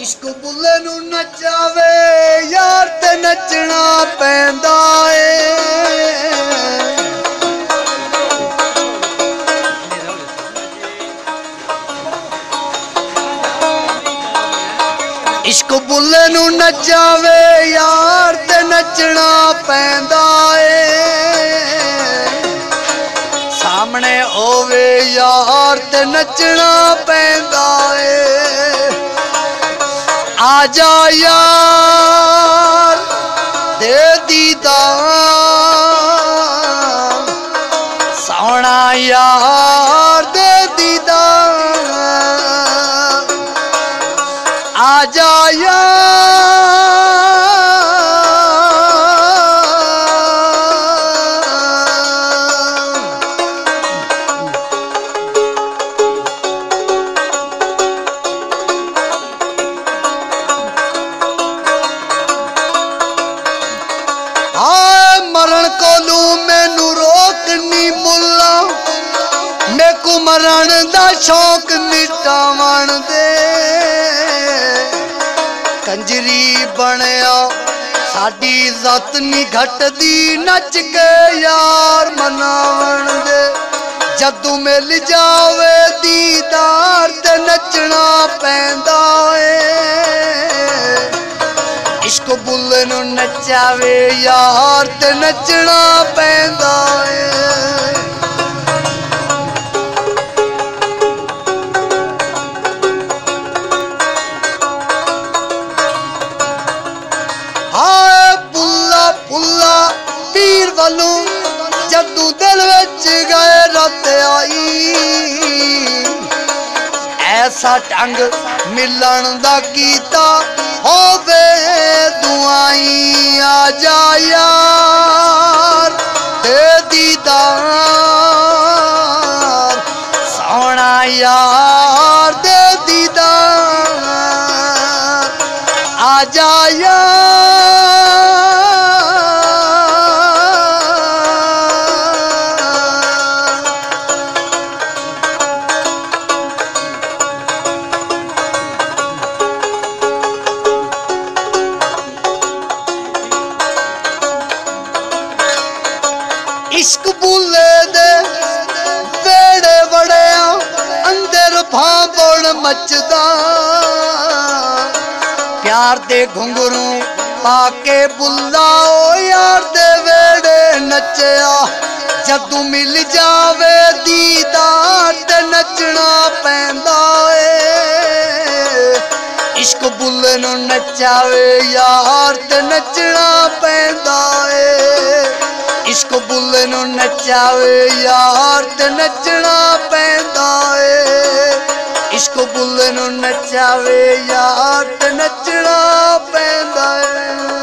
इश्क बुल्ले नू नचावे यार ते नचना पैंदा ए। इश्क बुल्ले नू नचावे यार ते नचना पैंदा ए। सामने होवे यार ते नचना पैंदा ए। आजा यार दे दीदार सोना यार दे दीदार। आजा मरण कोलू मैनू रोक नी मुल्ला मेकू मरण दा शौक मिटावण दे। कंजरी बनया साडी इज्जत नी घटदी नच के यार मनावण दे। जदू मिल जावे दीदार ते नचना पैंदा ए। इश्क बुल्ले नू नचावे यार ते नचना पैंदा ए। हाय पुल्ला पुल्ला पीर वालू जदू दिल विच गैरत आई। ऐसा ढंग मिलन दा कीता होवे दुआई। आजा यार दे दीदार सोना यार दे दीदार। आजा इश्क बुल्ले दे वेड़े वड़िया अंदर भांबड़ मचदा। प्यार दे घुंघरू पाके बुल्ला ओ यार दे वेड़े नचया। जदू मिल जावे दीदार ते नचना पैंदा ए। इश्क बुल्ले नू नचावे यार ते नचना पैंदा ए। इश्क बुल्ले नू नचावे यार ते नचना पैंदा ए। इश्क बुल्ले नू नचावे यार ते नचना पैंदा ए।